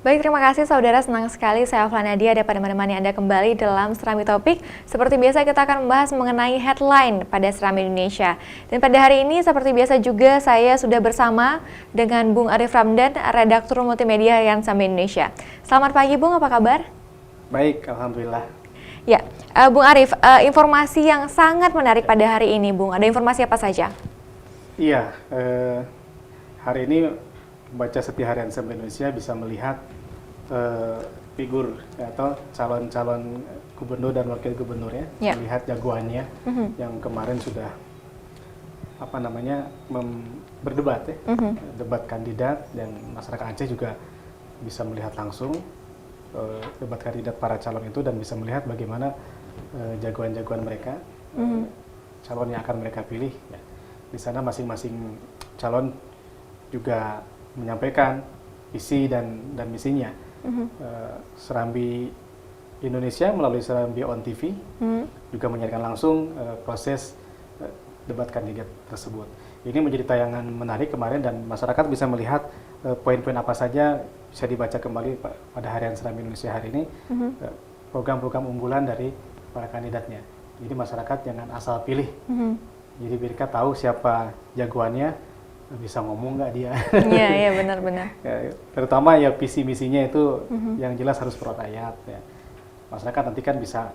Baik, terima kasih saudara. Senang sekali saya Afla Nadia dapat menemani Anda kembali dalam Serambi Topik. Seperti biasa kita akan membahas mengenai headline pada Serambi Indonesia. Dan pada hari ini seperti biasa juga saya sudah bersama dengan Bung Arif Ramdan, redaktur multimedia Harian Serambi Indonesia. Selamat pagi Bung, apa kabar? Baik, alhamdulillah. Ya, Bung Arif, informasi yang sangat menarik pada hari ini Bung. Ada informasi apa saja? Iya, hari ini membaca Setia Harian Serambi Indonesia bisa melihat figur atau calon-calon gubernur dan wakil gubernur ya, melihat jagoannya yang kemarin sudah berdebat ya, debat kandidat, dan masyarakat Aceh juga bisa melihat langsung debat kandidat para calon itu dan bisa melihat bagaimana jagoan-jagoan mereka, calon yang akan mereka pilih. Ya. Di sana masing-masing calon juga menyampaikan visi dan misinya. Serambi Indonesia melalui Serambi On TV juga menyajikan langsung proses debat kandidat tersebut. Ini menjadi tayangan menarik kemarin dan masyarakat bisa melihat poin-poin apa saja bisa dibaca kembali pada Harian Serambi Indonesia hari ini, program-program unggulan dari para kandidatnya. Jadi masyarakat jangan asal pilih. Jadi mereka tahu siapa jagoannya, bisa ngomong nggak dia. Iya, benar-benar. Ya, terutama ya visi misinya itu yang jelas harus prorakyat ya. Masyarakat nanti kan bisa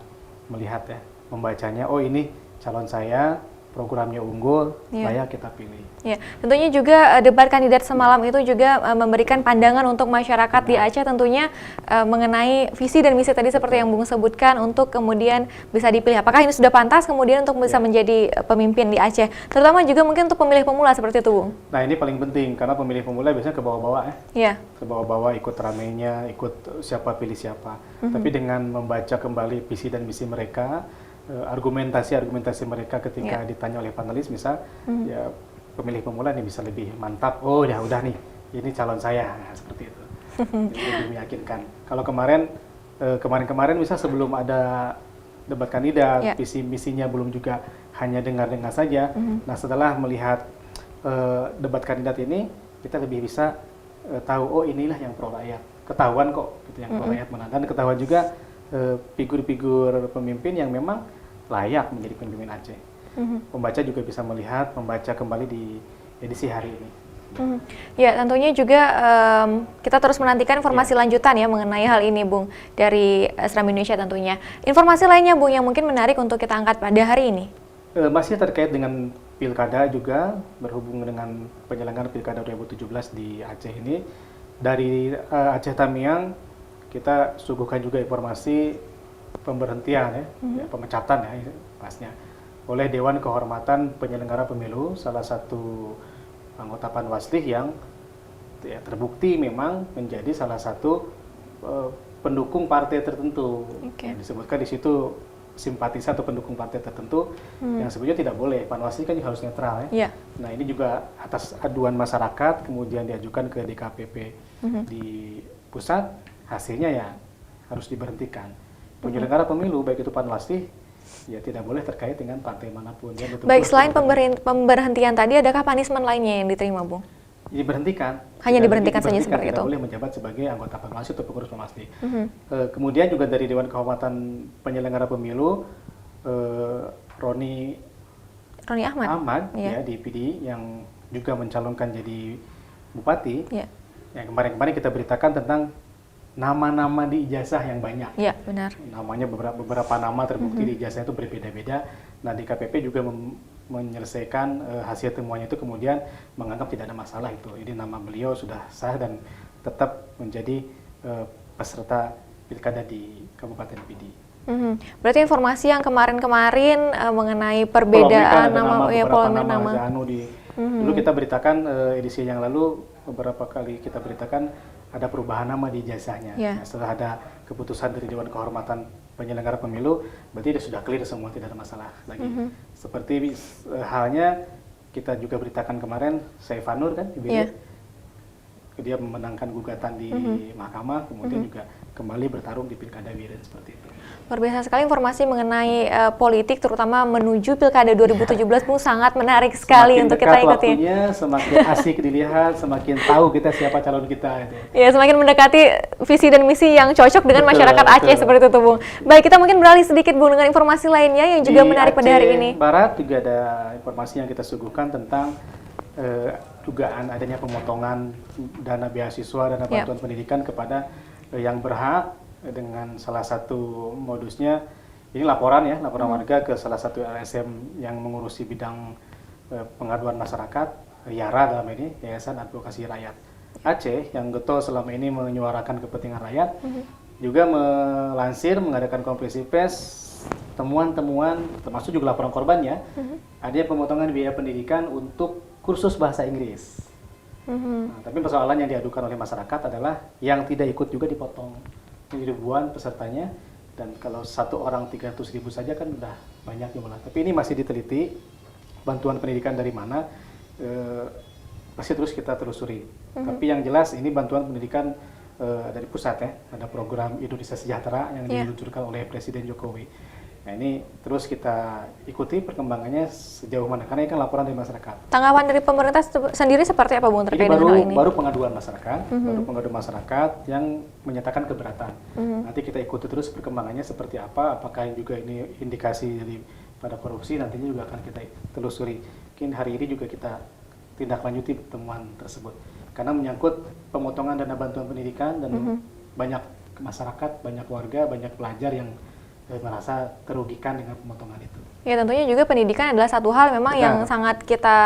melihat ya, membacanya, oh ini calon saya, programnya unggul, layak kita pilih. Ya, tentunya juga debat kandidat semalam itu juga memberikan pandangan untuk masyarakat di Aceh tentunya mengenai visi dan misi tadi seperti yang Bung sebutkan untuk kemudian bisa dipilih. Apakah ini sudah pantas kemudian untuk bisa menjadi pemimpin di Aceh? Terutama juga mungkin untuk pemilih pemula seperti itu, Bung. Nah ini paling penting karena pemilih pemula biasanya ke bawah-bawah ya. Ke bawah-bawah ikut ramainya, ikut siapa pilih siapa. Tapi dengan membaca kembali visi dan misi mereka, argumentasi mereka ketika ditanya oleh panelis misal, ya pemilih pemula nih bisa lebih mantap, oh ya udah nih, ini calon saya, nah, seperti itu. Jadi lebih meyakinkan. Kalau kemarin misal sebelum ada debat kandidat, visi misinya belum juga hanya dengar-dengar saja. Nah setelah melihat debat kandidat ini, kita lebih bisa tahu, oh inilah yang pro rakyat, ketahuan kok gitu, yang pro rakyat mana, dan ketahuan juga figur-figur pemimpin yang memang layak menjadi pemimpin Aceh. Pembaca juga bisa melihat, membaca kembali di edisi hari ini. Ya, tentunya juga kita terus menantikan informasi lanjutan ya mengenai hal ini, Bung, dari Serambi Indonesia tentunya. Informasi lainnya, Bung, yang mungkin menarik untuk kita angkat pada hari ini? Masih terkait dengan pilkada juga, berhubung dengan penyelenggaraan pilkada 2017 di Aceh ini. Dari Aceh Tamiang, kita suguhkan juga informasi pemberhentian ya, pemecatan ya pasnya oleh Dewan Kehormatan Penyelenggara Pemilu, salah satu anggota Panwaslih yang ya, terbukti memang menjadi salah satu pendukung partai tertentu. Disebutkan di situ simpatisan atau pendukung partai tertentu yang sebenarnya tidak boleh. Panwaslih kan harus netral ya. Nah ini juga atas aduan masyarakat kemudian diajukan ke DKPP di pusat. Hasilnya ya harus diberhentikan. Penyelenggara pemilu baik itu Panwaslih ya tidak boleh terkait dengan partai manapun. Ya, baik, selain pemberhentian tadi, adakah punishment lainnya yang diterima, Bung? Diberhentikan. Hanya diberhentikan saja seperti itu? Tidak boleh menjabat sebagai anggota Panwaslih atau pengurus Panwaslih. Kemudian juga dari Dewan Kehormatan Penyelenggara Pemilu, Roni Ahmad ya, di PD yang juga mencalonkan jadi bupati. Yang kemarin kita beritakan tentang nama-nama di ijazah yang banyak. Iya, benar. Namanya beberapa nama terbukti di ijazah itu berbeda-beda. Nah, di KPP juga menyelesaikan hasil temuannya itu kemudian menganggap tidak ada masalah itu. Jadi nama beliau sudah sah dan tetap menjadi peserta pilkada di Kabupaten PD. Berarti informasi yang kemarin-kemarin mengenai perbedaan polemik nama. Dulu kita beritakan edisi yang lalu beberapa kali kita beritakan ada perubahan nama di ijazahnya. Nah, setelah ada keputusan dari Dewan Kehormatan Penyelenggara Pemilu, berarti sudah clear semua, tidak ada masalah lagi. Seperti halnya kita juga beritakan kemarin, Saifanur kan, dia memenangkan gugatan di mahkamah, kemudian juga kembali bertarung di Pilkada Wiren seperti itu. Luar biasa sekali informasi mengenai politik, terutama menuju Pilkada 2017, Bung, sangat menarik sekali Semakin untuk dekat kita ikuti. waktunya, semakin asik dilihat, semakin tahu kita siapa calon kita. Itu. Ya, semakin mendekati visi dan misi yang cocok dengan Betul, masyarakat Aceh betul. seperti itu, Bung. Baik, kita mungkin beralih sedikit, Bung, dengan informasi lainnya yang juga menarik pada hari ini. Di Barat juga ada informasi yang kita suguhkan tentang dugaan adanya pemotongan dana beasiswa, dana bantuan pendidikan kepada yang berhak, dengan salah satu modusnya ini laporan warga ke salah satu LSM yang mengurusi bidang pengaduan masyarakat, YARA dalam ini, Yayasan Advokasi Rakyat Aceh, yang getol selama ini menyuarakan kepentingan rakyat, juga mengadakan konferensi pers, temuan-temuan, termasuk juga laporan korbannya, adanya pemotongan biaya pendidikan untuk kursus bahasa Inggris. Nah, tapi persoalan yang diadukan oleh masyarakat adalah yang tidak ikut juga dipotong. Ini ribuan pesertanya, dan kalau satu orang 300.000 saja kan udah banyak jumlah. Tapi ini masih diteliti bantuan pendidikan dari mana, pasti terus kita telusuri. Tapi yang jelas ini bantuan pendidikan dari pusat ya, ada program Indonesia Sejahtera yang diluncurkan oleh Presiden Jokowi. Nah ini terus kita ikuti perkembangannya sejauh mana, karena ini kan laporan dari masyarakat. Tanggapan dari pemerintah sendiri seperti apa, Bung, terkait dengan hal ini? Baru pengaduan masyarakat, baru pengaduan masyarakat yang menyatakan keberatan. Nanti kita ikuti terus perkembangannya seperti apa, apakah juga ini indikasi dari pada korupsi, nantinya juga akan kita telusuri. Mungkin hari ini juga kita tindak lanjuti temuan tersebut, karena menyangkut pemotongan dana bantuan pendidikan dan banyak masyarakat, banyak warga, banyak pelajar yang merasa terugikan dengan pemotongan itu. Ya, tentunya juga pendidikan adalah satu hal memang yang sangat kita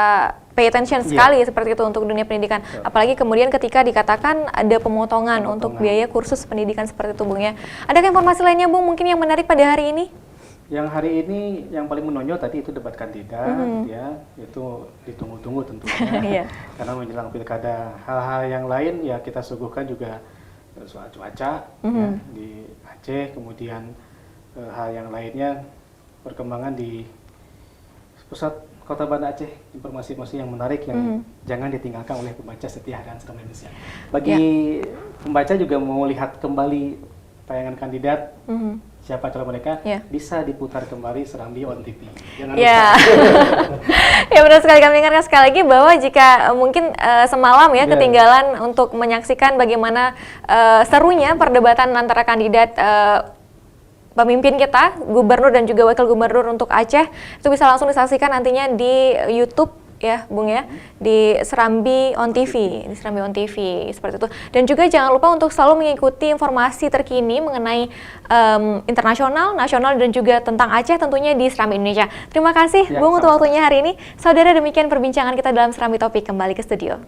pay attention sekali seperti itu untuk dunia pendidikan. Apalagi kemudian ketika dikatakan ada pemotongan untuk biaya kursus pendidikan seperti itu, Bung ya. Adakah informasi lainnya, Bung, mungkin yang menarik pada hari ini? Yang hari ini yang paling menonjol tadi itu debat kandidat, ya, itu ditunggu-tunggu tentunya. Karena menjelang pilkada, hal-hal yang lain ya kita suguhkan juga soal cuaca ya, di Aceh, kemudian hal yang lainnya, perkembangan di pusat kota Banda Aceh, informasi-informasi yang menarik yang jangan ditinggalkan oleh pembaca setia harian Serambi Indonesia. Bagi pembaca juga mau lihat kembali tayangan kandidat, siapa calon mereka, bisa diputar kembali Serambi on TV. Jangan lupa. Ya, benar sekali, kami ingatkan sekali lagi bahwa jika mungkin semalam ya ketinggalan untuk menyaksikan bagaimana serunya perdebatan antara kandidat pemimpin kita, gubernur dan juga wakil gubernur untuk Aceh, itu bisa langsung disaksikan nantinya di YouTube ya, Bung ya, di Serambi on TV, seperti itu. Dan juga jangan lupa untuk selalu mengikuti informasi terkini mengenai internasional, nasional dan juga tentang Aceh tentunya di Serambi Indonesia. Terima kasih Bung untuk waktunya hari ini. Saudara, demikian perbincangan kita dalam Serambi Topik, kembali ke studio.